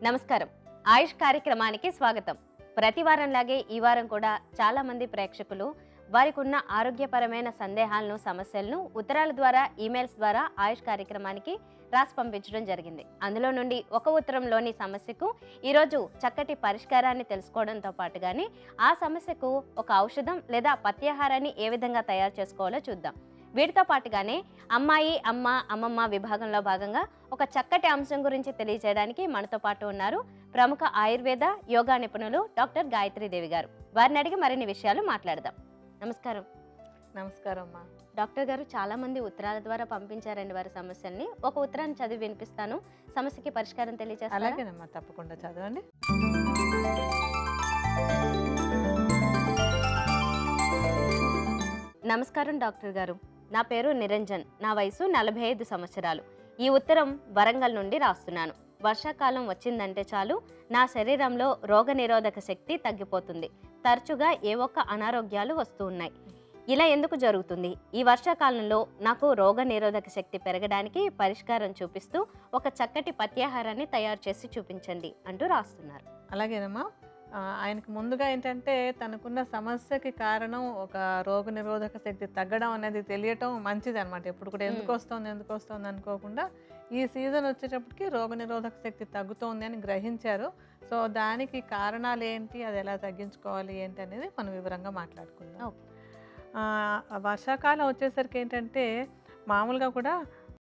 నమస్కారం. ఆయుష్ కార్యక్రమానికి స్వాగతం. ప్రతి వారంలాగే ఈ వారం కూడా చాలా మంది ప్రేక్షకులు వారికి ఉన్న ఆరోగ్యపరమైన సందేహాలను, సమస్యలను ఉత్తరాల ద్వారా, ఈమెయిల్స్ ద్వారా ఆయుష్ కార్యక్రమానికి రాసి పంపించడం జరిగింది. అందులో నుండి ఒక ఉత్తరంలోని సమస్యకు ఈరోజు చక్కటి పరిష్కారాన్ని తెలుసుకోవడంతో పాటుగానే ఆ సమస్యకు ఒక ఔషధం లేదా పథ్యాహారాన్ని ఏ విధంగా తయారు చేసుకోవాలో చూద్దాం. వీటితో పాటుగానే అమ్మాయి, అమ్మ, అమ్మమ్మ విభాగంలో భాగంగా ఒక చక్కటి అంశం గురించి తెలియజేయడానికి మనతో పాటు ఉన్నారు ప్రముఖ ఆయుర్వేద యోగా నిపుణులు డాక్టర్ గాయత్రీదేవి గారు. వారిని అడిగి మరిన్ని విషయాలు మాట్లాడదాం. నమస్కారం. నమస్కారం అమ్మా. డాక్టర్ గారు, చాలా మంది ఉత్తరాల ద్వారా పంపించారండి వారి సమస్యల్ని. ఒక ఉత్తరాన్ని చదివి వినిపిస్తాను, సమస్యకి పరిష్కారం తెలియజేస్తారా? అలాగేనమ్మా, తప్పకుండా చదవండి. నమస్కారం డాక్టర్ గారు, నా పేరు నిరంజన్, నా వయసు 45 సంవత్సరాలు. ఈ ఉత్తరం వరంగల్ నుండి రాస్తున్నాను. వర్షాకాలం వచ్చిందంటే చాలు నా శరీరంలో రోగనిరోధక శక్తి తగ్గిపోతుంది. తరచుగా ఏ ఒక్క అనారోగ్యాలు వస్తూ ఉన్నాయి. ఇలా ఎందుకు జరుగుతుంది? ఈ వర్షాకాలంలో నాకు రోగనిరోధక శక్తి పెరగడానికి పరిష్కారం చూపిస్తూ ఒక చక్కటి పథ్యాహారాన్ని తయారు చేసి చూపించండి అంటూ రాస్తున్నారు. అలాగేనమ్మా. ఆయనకు ముందుగా ఏంటంటే తనకున్న సమస్యకి కారణం ఒక రోగనిరోధక శక్తి తగ్గడం అనేది తెలియటం మంచిది అనమాట. ఎప్పుడు కూడా ఎందుకు వస్తుంది అనుకోకుండా ఈ సీజన్ వచ్చేటప్పటికి రోగనిరోధక శక్తి తగ్గుతోంది అని గ్రహించారు. సో దానికి కారణాలు ఏంటి, అది ఎలా తగ్గించుకోవాలి ఏంటి అనేది మనం వివరంగా మాట్లాడుకుందాం. వర్షాకాలం వచ్చేసరికి ఏంటంటే మామూలుగా కూడా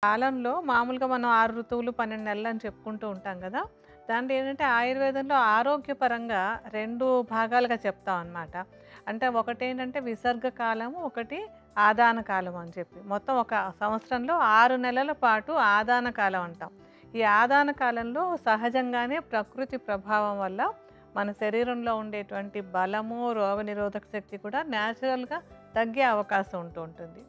కాలంలో మామూలుగా మనం 6 ఋతువులు 12 నెలలు అని చెప్పుకుంటూ ఉంటాం కదా. దాంట్లో ఏంటంటే ఆయుర్వేదంలో ఆరోగ్యపరంగా 2 భాగాలుగా చెప్తాం అన్నమాట. అంటే ఒకటి ఏంటంటే విసర్గ కాలము, ఒకటి ఆదాన కాలం అని చెప్పి మొత్తం ఒక సంవత్సరంలో 6 నెలల పాటు ఆదాన కాలం అంటాం. ఈ ఆదాన కాలంలో సహజంగానే ప్రకృతి ప్రభావం వల్ల మన శరీరంలో ఉండేటువంటి బలము, రోగనిరోధక శక్తి కూడా న్యాచురల్గా తగ్గే అవకాశం ఉంటుంది.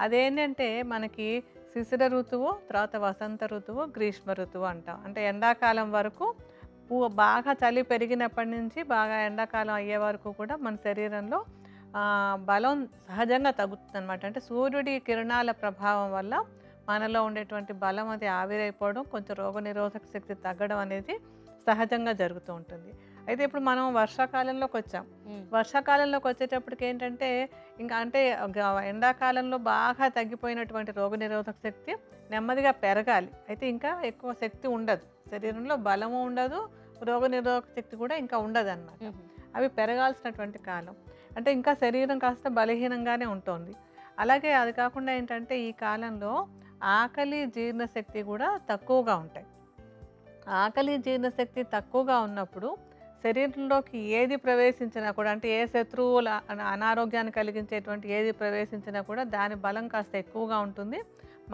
అదేంటంటే మనకి శిశిర ఋతువు, తర్వాత వసంత ఋతువు, గ్రీష్మ ఋతువు అంటాం. అంటే ఎండాకాలం వరకు బాగా చలి పెరిగినప్పటి నుంచి బాగా ఎండాకాలం అయ్యే వరకు కూడా మన శరీరంలో బలం సహజంగా తగ్గుతుంది అనమాట. అంటే సూర్యుడి కిరణాల ప్రభావం వల్ల మనలో ఉండేటువంటి బలం అది ఆవిరైపోవడం, కొంచెం రోగనిరోధక శక్తి తగ్గడం అనేది సహజంగా జరుగుతూ ఉంటుంది. అయితే ఇప్పుడు మనం వర్షాకాలంలోకి వచ్చాం. వర్షాకాలంలోకి వచ్చేటప్పటికి ఏంటంటే ఇంకా అంటే ఎండాకాలంలో బాగా తగ్గిపోయినటువంటి రోగనిరోధక శక్తి నెమ్మదిగా పెరగాలి. అయితే ఇంకా ఎక్కువ శక్తి ఉండదు శరీరంలో, బలము ఉండదు, రోగనిరోధక శక్తి కూడా ఇంకా ఉండదు అన్నమాట. అవి పెరగాల్సినటువంటి కాలం. అంటే ఇంకా శరీరం కాస్త బలహీనంగానే ఉంటుంది. అలాగే అది కాకుండా ఏంటంటే ఈ కాలంలో ఆకలి, జీర్ణశక్తి కూడా తక్కువగా ఉంటాయి. ఆకలి, జీర్ణశక్తి తక్కువగా ఉన్నప్పుడు శరీరంలోకి ఏది ప్రవేశించినా కూడా, అంటే ఏ శత్రువుల అనారోగ్యాన్ని కలిగించేటువంటి ఏది ప్రవేశించినా కూడా దాని బలం కాస్త ఎక్కువగా ఉంటుంది,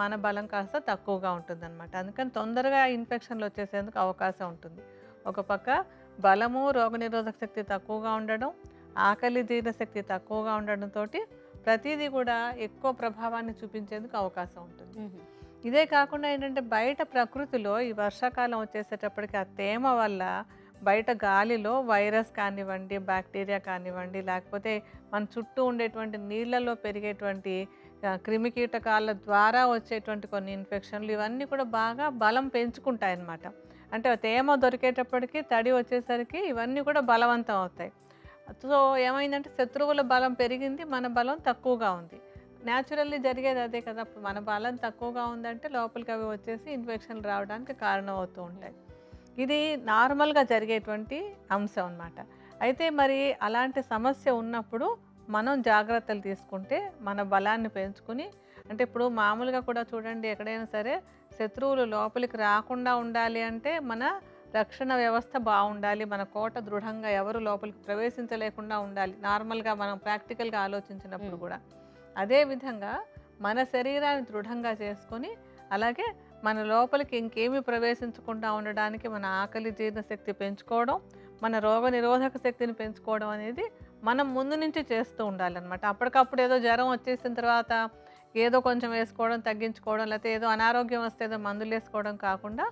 మన బలం కాస్త తక్కువగా ఉంటుంది అనమాట. అందుకని తొందరగా ఇన్ఫెక్షన్లు వచ్చేసేందుకు అవకాశం ఉంటుంది. ఒక పక్క బలము, రోగనిరోధక శక్తి తక్కువగా ఉండడం, ఆకలి, జీర్ణశక్తి తక్కువగా ఉండడంతో ప్రతిదీ కూడా ఎక్కువ ప్రభావాన్ని చూపించేందుకు అవకాశం ఉంటుంది. ఇదే కాకుండా ఏంటంటే బయట ప్రకృతిలో ఈ వర్షాకాలం వచ్చేసేటప్పటికి ఆ తేమ వల్ల బయట గాలిలో వైరస్ కానివ్వండి, బ్యాక్టీరియా కానివ్వండి, లేకపోతే మన చుట్టూ ఉండేటువంటి నీళ్ళల్లో పెరిగేటువంటి క్రిమికీటకాల ద్వారా వచ్చేటువంటి కొన్ని ఇన్ఫెక్షన్లు, ఇవన్నీ కూడా బాగా బలం పెంచుకుంటాయి అన్నమాట. అంటే తేమ దొరికేటప్పటికి తడి వచ్చేసరికి ఇవన్నీ కూడా బలవంతం అవుతాయి. సో ఏమైందంటే శత్రువుల బలం పెరిగింది, మన బలం తక్కువగా ఉంది. న్యాచురల్లీ జరిగేది అదే కదా. మన బలం తక్కువగా ఉందంటే లోపలికి అవి వచ్చేసి ఇన్ఫెక్షన్లు రావడానికి కారణం అవుతూ ఉంటాయి. ఇది నార్మల్గా జరిగేటువంటి అంశం అన్నమాట. అయితే మరి అలాంటి సమస్య ఉన్నప్పుడు మనం జాగ్రత్తలు తీసుకుంటే మన బలాన్ని పెంచుకుని, అంటే ఇప్పుడు మామూలుగా కూడా చూడండి, ఎక్కడైనా సరే శత్రువులు లోపలికి రాకుండా ఉండాలి అంటే మన రక్షణ వ్యవస్థ బాగుండాలి, మన కోట దృఢంగా ఎవరు లోపలికి ప్రవేశించలేకుండా ఉండాలి, నార్మల్గా మనం ప్రాక్టికల్గా ఆలోచించినప్పుడు కూడా. అదేవిధంగా మన శరీరాన్ని దృఢంగా చేసుకొని, అలాగే మన లోపలికి ఇంకేమీ ప్రవేశించకుండా ఉండడానికి మన ఆకలి, జీర్ణశక్తి పెంచుకోవడం, మన రోగ నిరోధక శక్తిని పెంచుకోవడం అనేది మనం ముందు నుంచి చేస్తూ ఉండాలన్నమాట. అప్పటికప్పుడు ఏదో జ్వరం వచ్చేసిన తర్వాత ఏదో కొంచెం వేసుకోవడం, తగ్గించుకోవడం, లేకపోతే ఏదో అనారోగ్యం వస్తే ఏదో మందులు వేసుకోవడం కాకుండా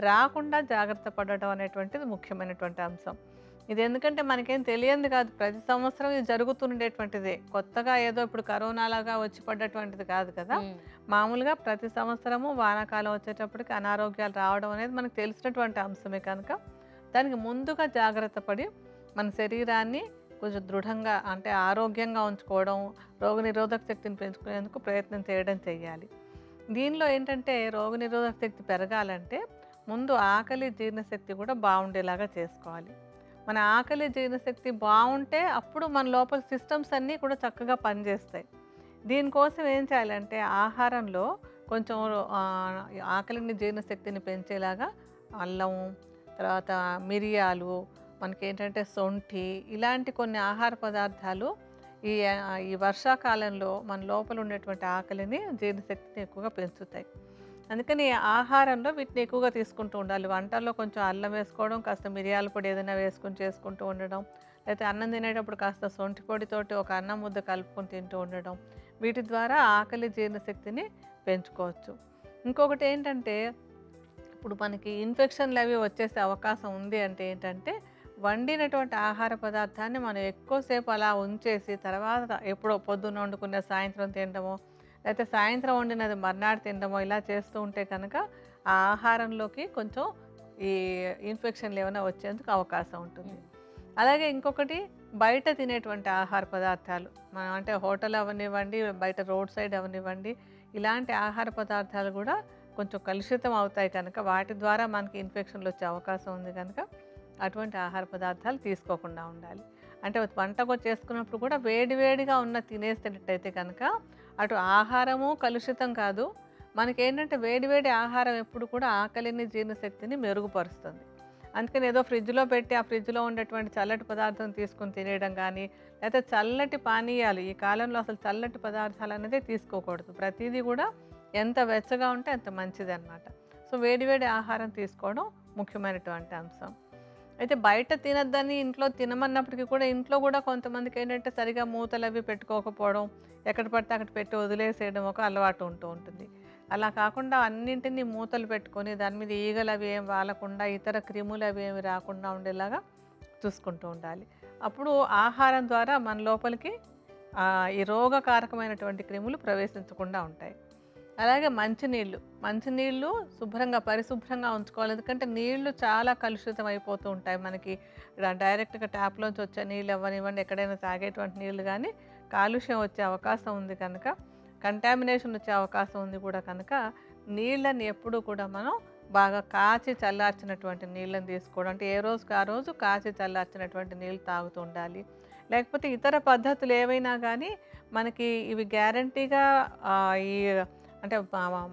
రాకుండా జాగ్రత్త పడడం అనేటువంటిది ముఖ్యమైనటువంటి అంశం. ఇది ఎందుకంటే మనకేం తెలియంది కాదు. ప్రతి సంవత్సరం ఇది జరుగుతుండేటువంటిదే. కొత్తగా ఏదో ఇప్పుడు కరోనాలాగా వచ్చి పడ్డటువంటిది కాదు కదా! మామూలుగా ప్రతి సంవత్సరము వానాకాలం వచ్చేటప్పటికి అనారోగ్యాలు రావడం అనేది మనకు తెలిసినటువంటి అంశమే కనుక, దానికి ముందుగా జాగ్రత్త పడి మన శరీరాన్ని కొంచెం దృఢంగా అంటే ఆరోగ్యంగా ఉంచుకోవడం, రోగనిరోధక శక్తిని పెంచుకునేందుకు ప్రయత్నం చేయాలి. దీనిలో ఏంటంటే రోగనిరోధక శక్తి పెరగాలంటే ముందు ఆకలి, జీర్ణశక్తి కూడా బాగుండేలాగా చేసుకోవాలి. మన ఆకలి, జీర్ణశక్తి బాగుంటే అప్పుడు మన లోపల సిస్టమ్స్ అన్నీ కూడా చక్కగా పనిచేస్తాయి. దీనికోసం ఏం చేయాలంటే ఆహారంలో కొంచెం ఆకలిని, జీర్ణశక్తిని పెంచేలాగా అల్లం, తర్వాత మిరియాలు, మనకేంటంటే సొంఠి, ఇలాంటి కొన్ని ఆహార పదార్థాలు ఈ ఈ వర్షాకాలంలో మన లోపల ఉండేటువంటి ఆకలిని, జీర్ణశక్తిని ఎక్కువగా పెంచుతాయి. అందుకని ఆహారంలో వీటిని ఎక్కువగా తీసుకుంటూ ఉండాలి. వంటల్లో కొంచెం అల్లం వేసుకోవడం, కాస్త మిరియాల పొడి ఏదైనా వేసుకొని చేసుకుంటూ ఉండడం, లేకపోతే అన్నం తినేటప్పుడు కాస్త సొంఠి పొడితోటి ఒక అన్నం ముద్ద కలుపుకొని తింటూ ఉండడం, వీటి ద్వారా ఆకలి, జీర్ణశక్తిని పెంచుకోవచ్చు. ఇంకొకటి ఏంటంటే ఇప్పుడు మనకి ఇన్ఫెక్షన్లు అవి వచ్చేసే అవకాశం ఉంది. అంటే ఏంటంటే వండినటువంటి ఆహార పదార్థాన్ని మనం ఎక్కువసేపు అలా ఉంచేసి తర్వాత ఎప్పుడో పొద్దున్న వండుకున్న సాయంత్రం తినడమో, లేకపోతే సాయంత్రం వండినది మర్నాడు తినడమో ఇలా చేస్తూ ఉంటే కనుక ఆ ఆహారంలోకి కొంచెం ఈ ఇన్ఫెక్షన్లు ఏమైనా వచ్చేందుకు అవకాశం ఉంటుంది. అలాగే ఇంకొకటి బయట తినేటువంటి ఆహార పదార్థాలు, మనం అంటే హోటల్ అవనివ్వండి, బయట రోడ్ సైడ్ అవనివ్వండి, ఇలాంటి ఆహార పదార్థాలు కూడా కొంచెం కలుషితం అవుతాయి కనుక వాటి ద్వారా మనకి ఇన్ఫెక్షన్లు వచ్చే అవకాశం ఉంది కనుక అటువంటి ఆహార పదార్థాలు తీసుకోకుండా ఉండాలి. అంటే వంటకు చేసుకున్నప్పుడు కూడా వేడివేడిగా ఉన్న తినేసేటట్టయితే కనుక అటు ఆహారము కలుషితం కాదు, మనకేంటంటే వేడివేడి ఆహారం ఎప్పుడు కూడా ఆకలిని, జీర్ణశక్తిని మెరుగుపరుస్తుంది. అందుకని ఏదో ఫ్రిడ్జ్లో పెట్టి ఆ ఫ్రిడ్జ్లో ఉండేటువంటి చల్లటి పదార్థం తీసుకుని తినేయడం కానీ, లేకపోతే చల్లటి పానీయాలు, ఈ కాలంలో అసలు చల్లటి పదార్థాలు అనేది తీసుకోకూడదు. ప్రతిదీ కూడా ఎంత వెచ్చగా ఉంటే అంత మంచిది అన్నమాట. సో వేడివేడి ఆహారం తీసుకోవడం ముఖ్యమైనటువంటి అంశం. అయితే బయట తినద్దని ఇంట్లో తినమన్నప్పటికీ కూడా ఇంట్లో కూడా కొంతమందికి ఏంటంటే సరిగా మూతలు అవి పెట్టుకోకపోవడం, ఎక్కడ పడితే అక్కడ పెట్టి వదిలేసేయడం ఒక అలవాటు ఉంటుంది. అలా కాకుండా అన్నింటినీ మూతలు పెట్టుకొని దాని మీద ఈగలు అవి ఏం వాలకుండా, ఇతర క్రిములు అవి ఏమి రాకుండా ఉండేలాగా చూసుకుంటూ ఉండాలి. అప్పుడు ఆహారం ద్వారా మన లోపలికి ఈ రోగకారకమైనటువంటి క్రిములు ప్రవేశించకుండా ఉంటాయి. అలాగే మంచినీళ్ళు శుభ్రంగా పరిశుభ్రంగా ఉంచుకోవాలి. ఎందుకంటే నీళ్లు చాలా కలుషితం అయిపోతూ ఉంటాయి. మనకి డైరెక్ట్గా ట్యాప్లోంచి వచ్చే నీళ్ళు అవ్వనివ్వండి, ఎక్కడైనా తాగేటువంటి నీళ్ళు కానీ కాలుష్యం వచ్చే అవకాశం ఉంది కనుక, కంటామినేషన్ వచ్చే అవకాశం ఉంది కూడా కనుక నీళ్ళని ఎప్పుడూ కూడా మనం బాగా కాచి చల్లార్చినటువంటి నీళ్ళని తీసుకోవడం, అంటే ఏ రోజుకి ఆ రోజు కాచి చల్లార్చినటువంటి నీళ్ళు తాగుతూ ఉండాలి. లేకపోతే ఇతర పద్ధతులు ఏవైనా కానీ మనకి ఇవి గ్యారంటీగా ఈ అంటే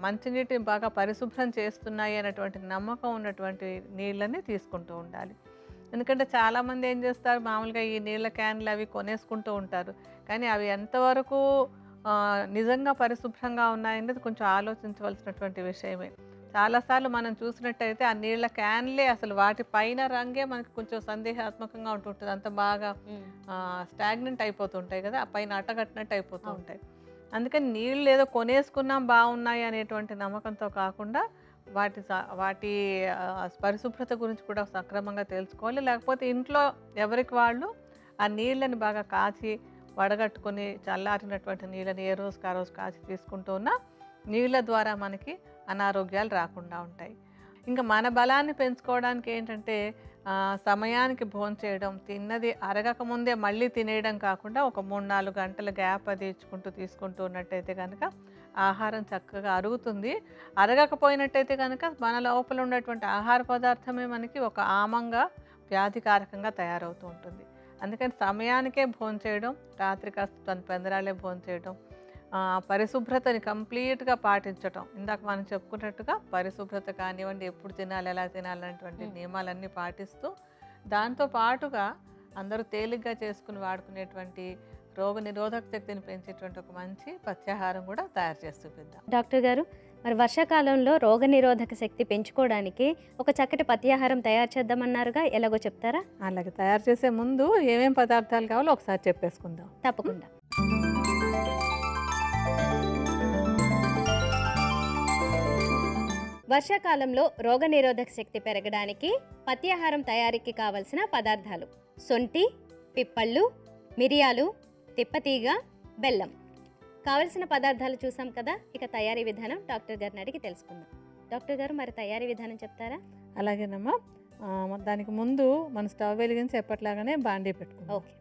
మంచినీటిని బాగా పరిశుభ్రం చేస్తున్నాయి అనేటువంటి నమ్మకం ఉన్నటువంటి నీళ్ళని తీసుకుంటూ ఉండాలి. ఎందుకంటే చాలామంది ఏం చేస్తారు, మామూలుగా ఈ నీళ్ళ క్యాన్లు అవి కొనేసుకుంటూ ఉంటారు. కానీ అవి ఎంతవరకు నిజంగా పరిశుభ్రంగా ఉన్నాయనేది కొంచెం ఆలోచించవలసినటువంటి విషయమే. చాలాసార్లు మనం చూసినట్టయితే ఆ నీళ్ళ క్యాన్లే అసలు వాటి పైన రంగే మనకు కొంచెం సందేహాత్మకంగా ఉంటుంటుంది. అంత బాగా స్టాగ్నెంట్ అయిపోతుంటాయి కదా, ఆ పైన అట్టగట్టినట్టు అయిపోతూ ఉంటాయి. అందుకని నీళ్ళు ఏదో కొనేసుకున్నాం బాగున్నాయి అనేటువంటి నమ్మకంతో కాకుండా వాటి పరిశుభ్రత గురించి కూడా సక్రమంగా తెలుసుకోవాలి. లేకపోతే ఇంట్లో ఎవరికి వాళ్ళు ఆ నీళ్ళని బాగా కాచి వడగట్టుకొని చల్లారినటువంటి నీళ్ళని ఏ రోజుకి ఆ రోజు కాచి తీసుకుంటూ ఉన్న నీళ్ళ ద్వారా మనకి అనారోగ్యాలు రాకుండా ఉంటాయి. ఇంకా మన బలాన్ని పెంచుకోవడానికి ఏంటంటే సమయానికి భోంచేయడం, తిన్నది అరగక ముందే మళ్ళీ తినేయడం కాకుండా ఒక 3-4 గంటల గ్యాప్ అది ఇచ్చుకుంటూ తీసుకుంటూ ఉన్నట్టయితే కనుక ఆహారం చక్కగా అరుగుతుంది. అరగకపోయినట్టయితే కనుక మన లోపల ఉన్నటువంటి ఆహార పదార్థమే మనకి ఒక ఆమంగా, వ్యాధికారకంగా తయారవుతూ ఉంటుంది. అందుకని సమయానికే భోంచేయడం, రాత్రి కాస్త పెందరాలే భోంచేయడం, పరిశుభ్రతని కంప్లీట్గా పాటించటం. ఇందాక మనం చెప్పుకున్నట్టుగా పరిశుభ్రత కానివ్వండి, ఎప్పుడు తినాలి, ఎలా తినాలనేటువంటి నియమాలన్నీ పాటిస్తూ, దాంతో పాటుగా అందరూ తేలిగ్గా చేసుకుని వాడుకునేటువంటి రోగ నిరోధక శక్తిని పెంచేటువంటి ఒక మంచి పథ్యాహారం కూడా తయారు చేసి చూపిద్దాం. డాక్టర్ గారు, మరి వర్షాకాలంలో రోగ నిరోధక శక్తి పెంచుకోవడానికి ఒక చక్కటి పథ్యాహారం తయారు చేద్దామన్నారుగా, ఎలాగో చెప్తారా? అలాగే తయారు చేసే ముందు ఏమేం పదార్థాలు కావాలో ఒకసారి చెప్పేసుకుందాం. తప్పకుండా. వర్షాకాలంలో రోగనిరోధక శక్తి పెరగడానికి పత్యాహారం తయారీకి కావలసిన పదార్థాలు: సొంటి, పిప్పళ్ళు, మిరియాలు, తిప్పతీగ, బెల్లం. కావలసిన పదార్థాలు చూసాం కదా. ఇక తయారీ విధానం డాక్టర్ గారిని అడిగి తెలుసుకుందాం. డాక్టర్ గారు, మరి తయారీ విధానం చెప్తారా? అలాగేనమ్మా. దానికి ముందు మన స్టవ్ వెలిగించి ఎప్పట్లాగానే బాండీ పెట్టుకుందాం. ఓకే.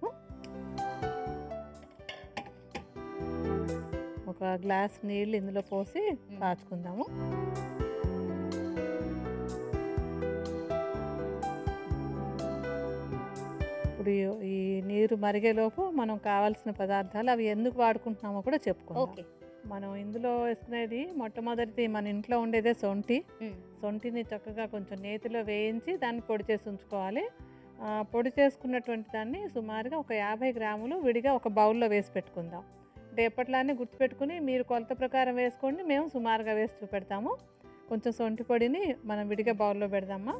ఒక గ్లాస్ నీళ్ళు ఇందులో పోసి కాచుకుందాము. ఇప్పుడు ఈ నీరు మరిగేలోపు మనం కావాల్సిన పదార్థాలు అవి ఎందుకు వాడుకుంటున్నామో కూడా చెప్పుకుందాం. ఓకే. మనం ఇందులో వేసుకునేది మొట్టమొదటిది మన ఇంట్లో ఉండేదే సొంటి. సొంటిని చక్కగా కొంచెం నేతిలో వేయించి దాన్ని పొడి చేసి ఉంచుకోవాలి. పొడి చేసుకున్నటువంటి దాన్ని సుమారుగా ఒక 50 గ్రాములు విడిగా ఒక బౌల్లో వేసి పెట్టుకుందాం. అంటే ఎప్పట్లానే గుర్తుపెట్టుకుని మీరు కొలత ప్రకారం వేసుకోండి, మేము సుమారుగా వేసి చూపెడతాము. కొంచెం సొంటి పొడిని మనం విడిగా బౌల్లో పెడదామా.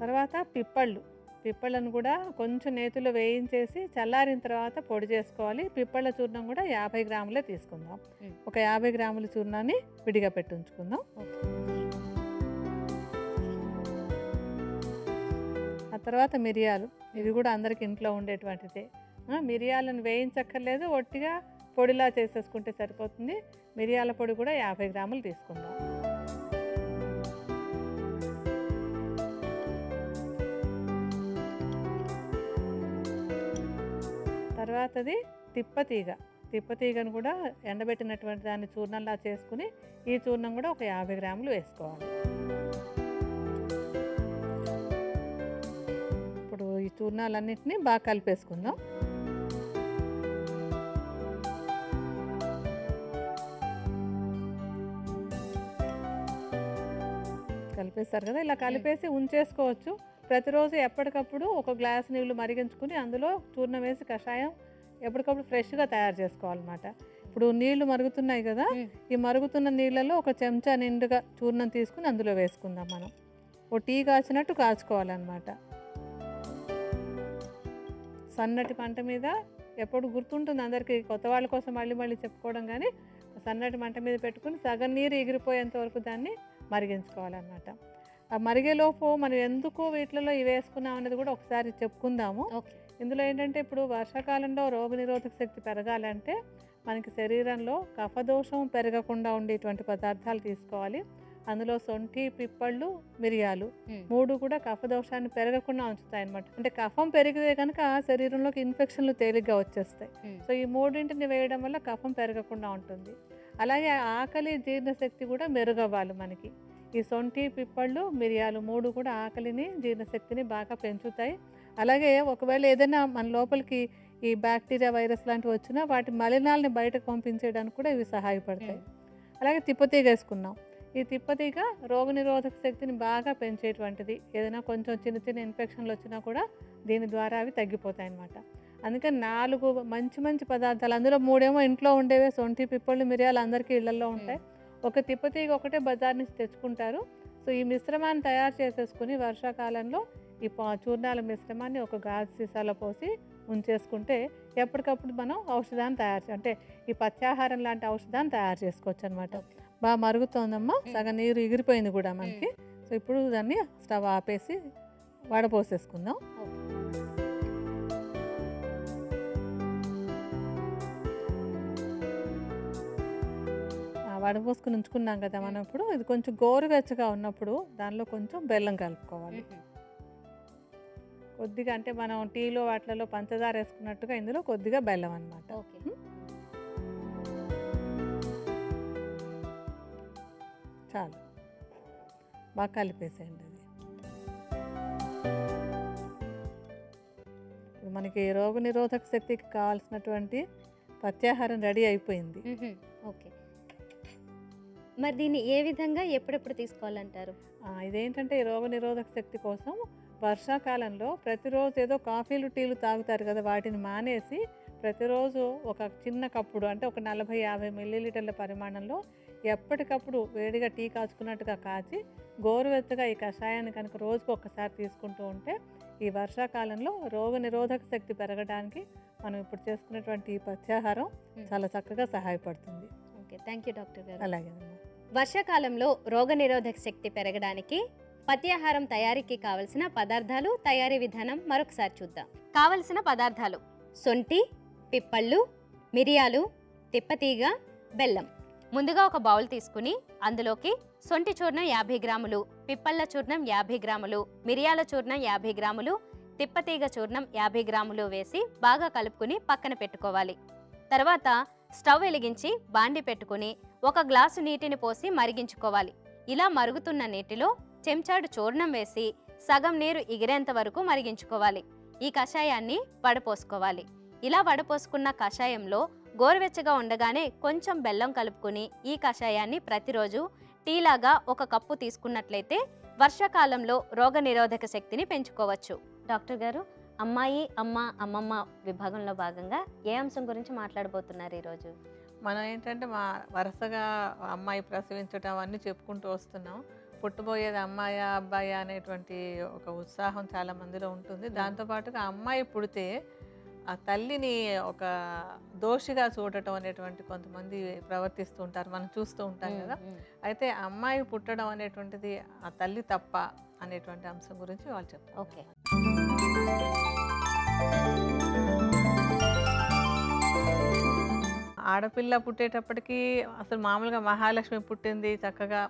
తర్వాత పిప్పళ్ళను కూడా కొంచెం నేతిలో వేయించేసి చల్లారిన తర్వాత పొడి చేసుకోవాలి. పిప్పళ్ళ చూర్ణం కూడా 50 గ్రాములే తీసుకుందాం. ఒక 50 గ్రాముల చూర్ణాన్ని విడిగా పెట్టి ఉంచుకుందాం. ఆ తర్వాత మిరియాలు, ఇవి కూడా అందరికి ఇంట్లో ఉండేటువంటిదే. మిరియాలను వేయించక్కర్లేదు, ఒట్టిగా పొడిలా చేసేసుకుంటే సరిపోతుంది. మిరియాల పొడి కూడా 50 గ్రాములు తీసుకుందాం. తర్వాతది తిప్పతీగను కూడా ఎండబెట్టినటువంటి దాన్ని చూర్ణంలా చేసుకుని ఈ చూర్ణం కూడా ఒక 50 గ్రాములు వేసుకోవాలి. ఇప్పుడు ఈ చూర్ణాలన్నింటినీ బాగా కలిపేసుకుందాం. కలిపేస్తారు కదా, ఇలా కలిపేసి ఉంచేసుకోవచ్చు. ప్రతిరోజు ఎప్పటికప్పుడు ఒక గ్లాస్ నీళ్లు మరిగించుకుని అందులో చూర్ణం వేసి కషాయం ఎప్పటికప్పుడు ఫ్రెష్గా తయారు చేసుకోవాలన్నమాట. ఇప్పుడు నీళ్లు మరుగుతున్నాయి కదా, ఈ మరుగుతున్న నీళ్ళలో ఒక చెంచా నిండుగా చూర్ణం తీసుకుని అందులో వేసుకుందాం. మనం ఓ టీ కాచినట్టు కాచుకోవాలన్నమాట. సన్నటి మంట మీద, ఎప్పుడు గుర్తుంటుంది అందరికీ, కొత్త వాళ్ళ కోసం మళ్ళీ మళ్ళీ చెప్పుకోవడం, కానీ సన్నటి మంట మీద పెట్టుకుని సగం నీరు ఎగిరిపోయేంత వరకు దాన్ని మరిగించుకోవాలన్నమాట. ఆ మరిగేలోపు మనం ఎందుకు వీటిలో ఇవి వేసుకున్నాం అనేది కూడా ఒకసారి చెప్పుకుందాము. ఇందులో ఏంటంటే ఇప్పుడు వర్షాకాలంలో రోగనిరోధక శక్తి పెరగాలంటే మనకి శరీరంలో కఫదోషం పెరగకుండా ఉండేటువంటి పదార్థాలు తీసుకోవాలి. అందులో సొంటి, పిప్పళ్ళు, మిరియాలు 3 కూడా కఫదోషాన్ని పెరగకుండా ఉంచుతాయి అన్నమాట. అంటే కఫం పెరిగితే కనుక శరీరంలోకి ఇన్ఫెక్షన్లు తేలిగ్గా వచ్చేస్తాయి. సో ఈ 3ని వేయడం వల్ల కఫం పెరగకుండా ఉంటుంది. అలాగే ఆకలి, జీర్ణశక్తి కూడా మెరుగవ్వాలి మనకి. ఈ సొంటి, పిప్పళ్ళు, మిరియాలు 3 కూడా ఆకలిని, జీర్ణశక్తిని బాగా పెంచుతాయి. అలాగే ఒకవేళ ఏదైనా మన లోపలికి ఈ బ్యాక్టీరియా, వైరస్ లాంటివి వచ్చినా వాటి మలినాలని బయటకు పంపించేయడానికి కూడా ఇవి సహాయపడతాయి. అలాగే తిప్పతీగ వేసుకున్నాం. ఈ తిప్పతీగ రోగనిరోధక శక్తిని బాగా పెంచేటువంటిది. ఏదైనా కొంచెం చిన్న చిన్న ఇన్ఫెక్షన్లు వచ్చినా కూడా దీని ద్వారా అవి తగ్గిపోతాయి అన్నమాట. అందుకని 4 మంచి మంచి పదార్థాలు, అందులో 3 ఇంట్లో ఉండేవే. సొంటి, పిప్పళ్ళు, మిరియాలు అందరికీ ఇళ్లలో ఉంటాయి. ఒక తిప్పతీగ ఒకటే బజార్ నుంచి తెచ్చుకుంటారు. సో ఈ మిశ్రమాన్ని తయారు చేసేసుకుని వర్షాకాలంలో ఈ చూర్ణాల మిశ్రమాన్ని ఒక గాజు సీసాలో పోసి ఉంచేసుకుంటే ఎప్పటికప్పుడు మనం ఔషధాన్ని అంటే ఈ పత్యాహారం లాంటి ఔషధాన్ని తయారు చేసుకోవచ్చు అనమాట. బాగా మరుగుతోందమ్మా, సగం నీరు ఎగిరిపోయింది కూడా మనకి. సో ఇప్పుడు దాన్ని స్టవ్ ఆపేసి వడపోసేసుకుందాం. వడపోసుకుని ఉంచుకున్నాం కదా మనం. ఇప్పుడు ఇది కొంచెం గోరువెచ్చగా ఉన్నప్పుడు దానిలో కొంచెం బెల్లం కలుపుకోవాలి. కొద్దిగా, అంటే మనం టీలో వాటిలలో పంచదార వేసుకున్నట్టుగా ఇందులో కొద్దిగా బెల్లం అన్నమాట. చాలు, బాగా కలిపేసేయండి. అది ఇప్పుడు మనకి రోగనిరోధక శక్తికి కావాల్సినటువంటి పత్యాహారం రెడీ అయిపోయింది. ఓకే. మరి దీన్ని ఏ విధంగా ఎప్పుడెప్పుడు తీసుకోవాలంటారు? ఇదేంటంటే ఈ రోగనిరోధక శక్తి కోసం వర్షాకాలంలో ప్రతిరోజు ఏదో కాఫీలు, టీలు తాగుతారు కదా, వాటిని మానేసి ప్రతిరోజు ఒక చిన్న కప్పుడు, అంటే ఒక 40-50 మిల్లీలీటర్ల పరిమాణంలో ఎప్పటికప్పుడు వేడిగా టీ కాచుకున్నట్టుగా కాచి గోరువెచ్చగా ఈ కషాయాన్ని కనుక రోజుకు ఒక్కసారి తీసుకుంటూ ఉంటే ఈ వర్షాకాలంలో రోగనిరోధక శక్తి పెరగడానికి మనం ఇప్పుడు చేసుకున్నటువంటి ఈ పత్యాహారం చాలా చక్కగా సహాయపడుతుంది. Okay. Okay, thank you doctor గారు. అలాగే. వర్షాకాలంలో రోగనిరోధక శక్తి పెరగడానికి పత్యాహారం తయారీకి కావలసిన పదార్థాలు, తయారీ విధానం మరొకసారి చూద్దాం. కావలసిన పదార్థాలు: సొంటి, పిప్పళ్ళు, మిరియాలు, తిప్పతీగ, బెల్లం. ముందుగా ఒక బౌల్ తీసుకుని అందులోకి సొంటి చూర్ణం 50 గ్రాములు, పిప్పళ్ళ చూర్ణం 50 గ్రాములు, మిరియాల చూర్ణం 50 గ్రాములు, తిప్పతీగ చూర్ణం 50 గ్రాములు వేసి బాగా కలుపుకుని పక్కన పెట్టుకోవాలి. తర్వాత స్టవ్ వెలిగించి బాండి పెట్టుకుని 1 గ్లాసు నీటిని పోసి మరిగించుకోవాలి. ఇలా మరుగుతున్న నీటిలో చెంచాడు చూర్ణం వేసి సగం నీరు ఎగిరేంత వరకు మరిగించుకోవాలి. ఈ కషాయాన్ని వడపోసుకోవాలి. ఇలా వడపోసుకున్న కషాయంలో గోరువెచ్చగా ఉండగానే కొంచెం బెల్లం కలుపుకుని ఈ కషాయాన్ని ప్రతిరోజు టీలాగా 1 కప్పు తీసుకున్నట్లయితే వర్షాకాలంలో రోగనిరోధక శక్తిని పెంచుకోవచ్చు. డాక్టర్ గారు, అమ్మాయి, అమ్మ, అమ్మమ్మ విభాగంలో భాగంగా ఏ అంశం గురించి మాట్లాడబోతున్నారు ఈరోజు? మనం ఏంటంటే వరుసగా అమ్మాయి ప్రసవించడం అన్నీ చెప్పుకుంటూ వస్తున్నాం. పుట్టబోయేది అమ్మాయా అబ్బాయా అనేటువంటి ఒక ఉత్సాహం చాలా మందిలో ఉంటుంది. దాంతోపాటుగా అమ్మాయి పుడితే ఆ తల్లిని ఒక దోషిగా చూడటం అనేటువంటి కొంతమంది ప్రవర్తిస్తూ ఉంటారు, మనం చూస్తూ ఉంటాం కదా. అయితే అమ్మాయి పుట్టడం అనేటువంటిది ఆ తల్లి తప్ప అనేటువంటి అంశం గురించి వాళ్ళు చెప్తారు. ఓకే. ఆడపిల్ల పుట్టేటప్పటికి అసలు మామూలుగా మహాలక్ష్మి పుట్టింది, చక్కగా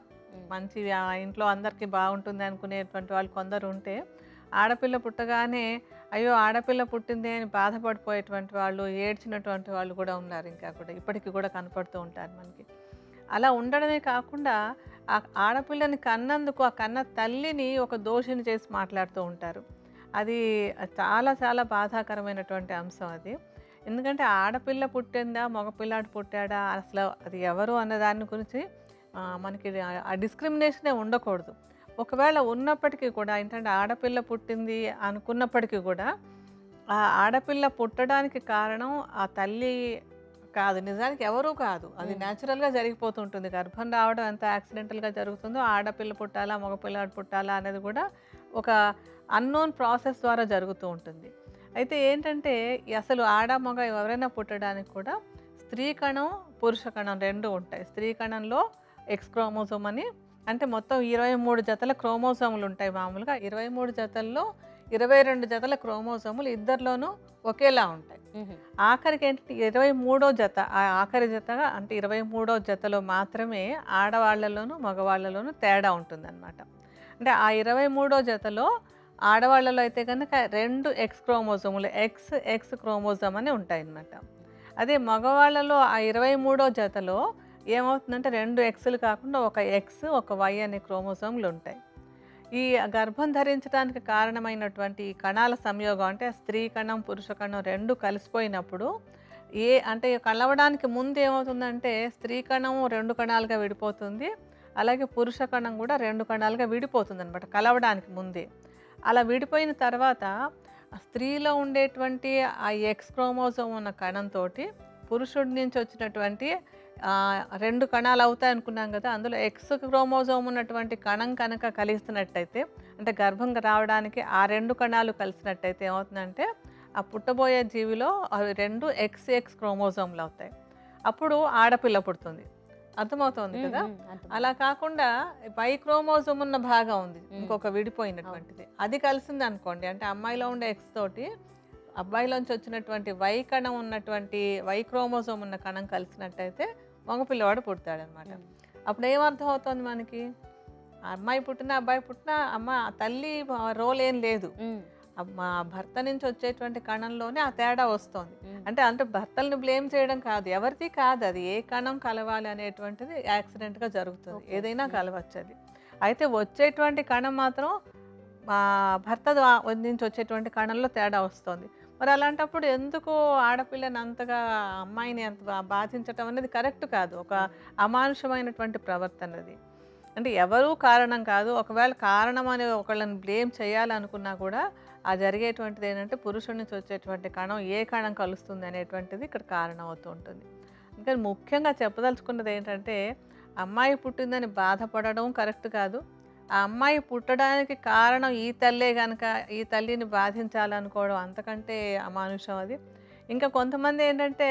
మంచి ఇంట్లో అందరికీ బాగుంటుంది అనుకునేటువంటి వాళ్ళు కొందరు ఉంటే, ఆడపిల్ల పుట్టగానే అయ్యో ఆడపిల్ల పుట్టింది అని బాధపడిపోయేటువంటి వాళ్ళు, ఏడ్చినటువంటి వాళ్ళు కూడా ఉన్నారు. ఇంకా కూడా ఇప్పటికీ కూడా కనపడుతూ ఉంటారు మనకి. అలా ఉండడమే కాకుండా ఆ ఆడపిల్లని కన్నందుకు ఆ కన్న తల్లిని ఒక దోషిని చేసి మాట్లాడుతూ ఉంటారు. అది చాలా చాలా బాధాకరమైనటువంటి అంశం అది. ఎందుకంటే ఆడపిల్ల పుట్టిందా, మగపిల్లాడు పుట్టాడా, అసలు అది ఎవరు అన్న దాని గురించి మనకి ఆ డిస్క్రిమినేషనే ఉండకూడదు. ఒకవేళ ఉన్నప్పటికీ కూడా ఏంటంటే ఆడపిల్ల పుట్టింది అనుకున్నప్పటికీ కూడా ఆ ఆడపిల్ల పుట్టడానికి కారణం ఆ తల్లి కాదు, నిజానికి ఎవరూ కాదు. అది న్యాచురల్గా జరిగిపోతుంటుంది. గర్భం రావడం ఎంత యాక్సిడెంటల్గా జరుగుతుందో, ఆడపిల్ల పుట్టాలా మగపిల్లాడు పుట్టాలా అనేది కూడా ఒక అన్నోన్ ప్రాసెస్ ద్వారా జరుగుతూ ఉంటుంది. అయితే ఏంటంటే అసలు ఆడ మగ ఎవరైనా పుట్టడానికి కూడా స్త్రీ కణం పురుష కణం రెండు ఉంటాయి. స్త్రీ కణంలో ఎక్స్ క్రోమోజోమ్ అని, అంటే మొత్తం 23 జతల క్రోమోజోములు ఉంటాయి. మామూలుగా 23 జతల్లో 22 జతల క్రోమోజోములు ఇద్దరిలోనూ ఒకేలా ఉంటాయి. ఆఖరికి ఏంటంటే 23వ జత, ఆ ఆఖరి జతగా అంటే 23వ జతలో మాత్రమే ఆడవాళ్లలోనూ మగవాళ్లలోనూ తేడా ఉంటుందన్నమాట. అంటే ఆ 23వ జతలో ఆడవాళ్ళలో అయితే కనుక 2 ఎక్స్ క్రోమోజోములు, ఎక్స్ క్రోమోజోమ్ అని ఉంటాయి అన్నమాట. అదే మగవాళ్ళలో ఆ 23వ జతలో ఏమవుతుందంటే 2 ఎక్స్లు కాకుండా ఒక ఎక్స్ ఒక వై అనే క్రోమోజోములు ఉంటాయి. ఈ గర్భం ధరించడానికి కారణమైనటువంటి ఈ కణాల సంయోగం, అంటే స్త్రీ కణం పురుష కణం రెండు కలిసిపోయినప్పుడు అంటే కలవడానికి ముందు ఏమవుతుందంటే స్త్రీ కణం 2 కణాలుగా విడిపోతుంది, అలాగే పురుష కణం కూడా 2 కణాలుగా విడిపోతుంది అనమాట కలవడానికి ముందే. అలా విడిపోయిన తర్వాత స్త్రీలో ఉండేటువంటి ఆ ఎక్స్ క్రోమోజోమ్ ఉన్న కణంతో పురుషుడి నుంచి వచ్చినటువంటి 2 కణాలు అవుతాయి అనుకున్నాం కదా. అందులో ఎక్స్ క్రోమోజోమ్ ఉన్నటువంటి కణం కనుక కలిసినట్టయితే, అంటే గర్భం రావడానికి ఆ 2 కణాలు కలిసినట్టయితే ఏమవుతుందంటే ఆ పుట్టబోయే జీవిలో అవి 2 ఎక్స్ క్రోమోజోమ్లు అవుతాయి. అప్పుడు ఆడపిల్ల పుడుతుంది. అర్థమవుతుంది కదా. అలా కాకుండా వై క్రోమోజోమ్ ఉన్న భాగం ఉంది ఇంకొక విడిపోయినటువంటిది, అది కలిసింది అనుకోండి, అంటే అమ్మాయిలో ఉండే ఎక్స్ తోటి అబ్బాయిలోంచి వచ్చినటువంటి వై కణం ఉన్నటువంటి వై క్రోమోజోమ్ ఉన్న కణం కలిసినట్టయితే మగపిల్లవాడు పుడతాడనమాట. అప్పుడు ఏమర్థం అవుతుంది మనకి, అమ్మాయి పుట్టినా అబ్బాయి పుట్టినా తల్లి రోల్ ఏం లేదు, మా భర్త నుంచి వచ్చేటువంటి కణంలోనే ఆ తేడా వస్తుంది. అంటే భర్తల్ని బ్లేమ్ చేయడం కాదు, ఎవరిది కాదు, అది ఏ కణం కలవాలి అనేటువంటిది యాక్సిడెంట్గా జరుగుతుంది, ఏదైనా కలవచ్చు అది. అయితే వచ్చేటువంటి కణం మాత్రం మా భర్త నుంచి వచ్చేటువంటి కణంలో తేడా వస్తుంది. మరి అలాంటప్పుడు ఎందుకు ఆడపిల్లని అంతగా అమ్మాయిని అంత బాధించటం అనేది కరెక్ట్ కాదు, ఒక అమానుషమైనటువంటి ప్రవర్తన అది. అంటే ఎవరూ కారణం కాదు, ఒకవేళ కారణం అని ఒకళ్ళని బ్లేమ్ చేయాలనుకున్నా కూడా ఆ జరిగేటువంటిది ఏంటంటే పురుషుడి నుంచి వచ్చేటువంటి కణం ఏ కణం కలుస్తుంది అనేటువంటిది ఇక్కడ కారణం అవుతూ ఉంటుంది. ఇంకా ముఖ్యంగా చెప్పదలుచుకున్నది ఏంటంటే అమ్మాయి పుట్టిందని బాధపడడం కరెక్ట్ కాదు. ఆ అమ్మాయి పుట్టడానికి కారణం ఈ తల్లే కనుక ఈ తల్లిని బాధించాలనుకోవడం అంతకంటే అమానుషం అది. ఇంకా కొంతమంది ఏంటంటే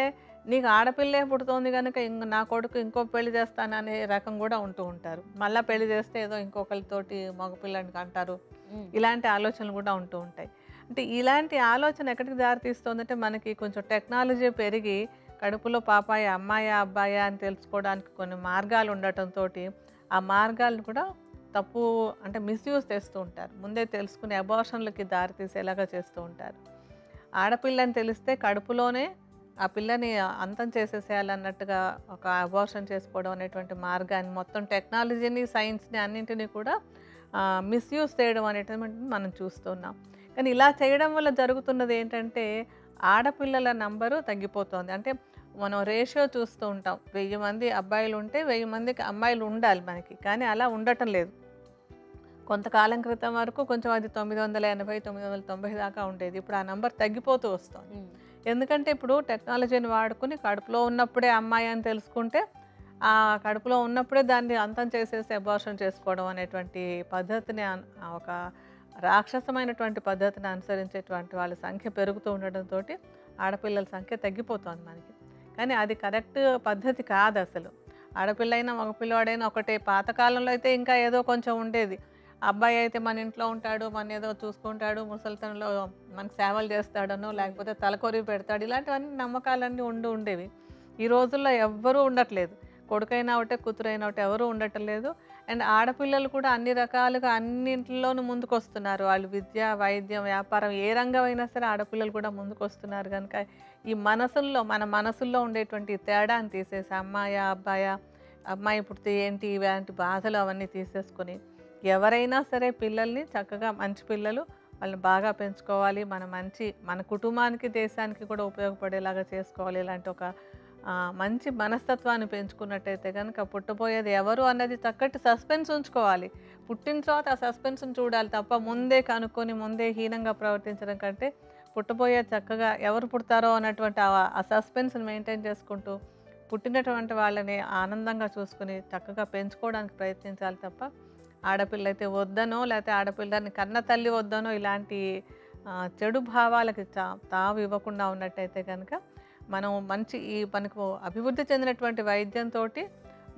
నీకు ఆడపిల్లే పుడుతోంది కనుక నా కొడుకు ఇంకో పెళ్లి చేస్తాననే రకం కూడా ఉంటూ ఉంటారు. మళ్ళీ పెళ్లి చేస్తే ఏదో ఇంకొకరితోటి మగపిల్లని అంటారు. ఇలాంటి ఆలోచనలు కూడా ఉంటూ ఉంటాయి. అంటే ఇలాంటి ఆలోచన ఎక్కడికి దారితీస్తుందంటే మనకి కొంచెం టెక్నాలజీ పెరిగి కడుపులో పాపాయ అమ్మాయా అబ్బాయా అని తెలుసుకోవడానికి కొన్ని మార్గాలు ఉండటంతో ఆ మార్గాలను కూడా తప్పు అంటే మిస్యూజ్ చేస్తూ ఉంటారు. ముందే తెలుసుకుని అబార్షన్లకి దారితీసేలాగా చేస్తూ ఉంటారు. ఆడపిల్లని తెలిస్తే కడుపులోనే ఆ పిల్లని అంతం చేసేసేయాలన్నట్టుగా ఒక అబార్షన్ చేసుకోవడం అనేటువంటి మార్గాన్ని మొత్తం టెక్నాలజీని సైన్స్ని అన్నింటినీ కూడా మిస్యూజ్ చేయడం అనేటువంటి మనం చూస్తున్నాం. కానీ ఇలా చేయడం వల్ల జరుగుతున్నది ఏంటంటే ఆడపిల్లల నంబరు తగ్గిపోతుంది. అంటే మనం రేషియో చూస్తూ ఉంటాం. 1000 మంది అబ్బాయిలు ఉంటే 1000 మందికి అమ్మాయిలు ఉండాలి మనకి. కానీ అలా ఉండటం లేదు. కొంతకాలం క్రితం వరకు కొంచెం అది 980, 990 దాకా ఉండేది. ఇప్పుడు ఆ నంబర్ తగ్గిపోతూ వస్తుంది. ఎందుకంటే ఇప్పుడు టెక్నాలజీని వాడుకుని కడుపులో ఉన్నప్పుడే అమ్మాయి అని తెలుసుకుంటే ఆ కడుపులో ఉన్నప్పుడే దాన్ని అంతం చేసేసి అబార్షన్ చేసుకోవడం అనేటువంటి పద్ధతిని ఒక రాక్షసమైనటువంటి పద్ధతిని అనుసరించేటువంటి వాళ్ళ సంఖ్య పెరుగుతూ ఉండడంతో ఆడపిల్లల సంఖ్య తగ్గిపోతుంది మనకి. కానీ అది కరెక్ట్ పద్ధతి కాదు అసలు. ఆడపిల్లైనా మగపిల్లవాడైనా ఒకటే. పాతకాలంలో అయితే ఇంకా ఏదో కొంచెం ఉండేది. అబ్బాయి అయితే మన ఇంట్లో ఉంటాడు, మన ఏదో చూసుకుంటాడు, ముసలితనంలో మనకు సేవలు చేస్తాడనో లేకపోతే తలకొరివి పెడతాడు, ఇలాంటివన్నీ నమ్మకాలన్నీ ఉండేవి. ఈ రోజుల్లో ఎవ్వరూ ఉండట్లేదు. కొడుకైనా ఒకటే, కూతురైనా ఒకటే, ఎవరూ ఉండటం లేదు. అండ్ ఆడపిల్లలు కూడా అన్ని రకాలుగా అన్నింటిలోనూ ముందుకు వస్తున్నారు. వాళ్ళు విద్య, వైద్యం, వ్యాపారం ఏ రంగం అయినా సరే ఆడపిల్లలు కూడా ముందుకు వస్తున్నారు. కనుక ఈ మన మనసుల్లో ఉండేటువంటి తేడాన్ని తీసేసి అమ్మాయా అబ్బాయా, అమ్మాయి పుడితే ఏంటి, ఇలాంటి బాధలు అవన్నీ తీసేసుకొని ఎవరైనా సరే పిల్లల్ని చక్కగా మంచి పిల్లలు వాళ్ళని బాగా పెంచుకోవాలి. మన కుటుంబానికి దేశానికి కూడా ఉపయోగపడేలాగా చేసుకోవాలి. ఇలాంటి ఒక మంచి మనస్తత్వాన్ని పెంచుకున్నట్టయితే కనుక పుట్టబోయేది ఎవరు అన్నది చక్కటి సస్పెన్స్ ఉంచుకోవాలి. పుట్టిన తర్వాత ఆ సస్పెన్స్ని చూడాలి తప్ప ముందే కనుక్కొని ముందే హీనంగా ప్రవర్తించడం కంటే పుట్టబోయే చక్కగా ఎవరు పుడతారో అన్నటువంటి ఆ సస్పెన్స్ని మెయింటైన్ చేసుకుంటూ పుట్టినటువంటి వాళ్ళని ఆనందంగా చూసుకుని చక్కగా పెంచుకోవడానికి ప్రయత్నించాలి తప్ప ఆడపిల్ల అయితే వద్దనో లేకపోతే ఆడపిల్లని కన్న తల్లి వద్దనో ఇలాంటి చెడు భావాలకి తావు ఇవ్వకుండా ఉన్నట్టయితే కనుక మనం మనకు అభివృద్ధి చెందినటువంటి వైద్యంతో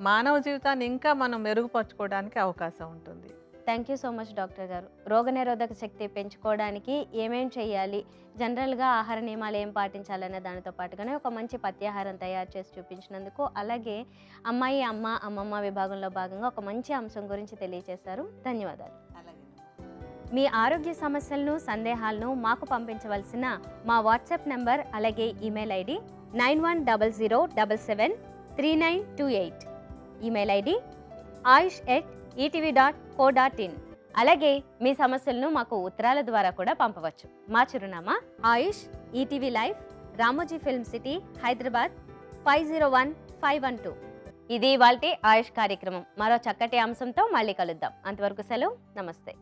మానవ జీవితాన్ని ఇంకా మనం మెరుగుపరచుకోవడానికి అవకాశం ఉంటుంది. Thank you so much doctor గారు. రోగనిరోధక శక్తి పెంచుకోవడానికి ఏమేం చేయాలి, జనరల్గా ఆహార నియమాలు ఏం పాటించాలనే దానితో పాటుగానే ఒక మంచి పత్యాహారం తయారు చేసి చూపించినందుకు, అలాగే అమ్మాయి అమ్మమ్మ విభాగంలో భాగంగా ఒక మంచి అంశం గురించి తెలియజేశారు. ధన్యవాదాలు. మీ ఆరోగ్య సమస్యలను, సందేహాలను మాకు పంపించవలసిన మా వాట్సాప్ నంబర్ అలాగే email ID 9100773928. Email ID ayush@etv.co.in. అలాగే మీ సమస్యలను మాకు ఉత్తరాల ద్వారా కూడా పంపవచ్చు. మా చిరునామా Aayush ETV live, Ramoji film city, Hyderabad 501512. ఇది ఇవాల్టి ఆయుష్ కార్యక్రమం. మరో చక్కటి అంశంతో మళ్ళీ కలుద్దాం. అంతవరకు సెలవు. నమస్తే.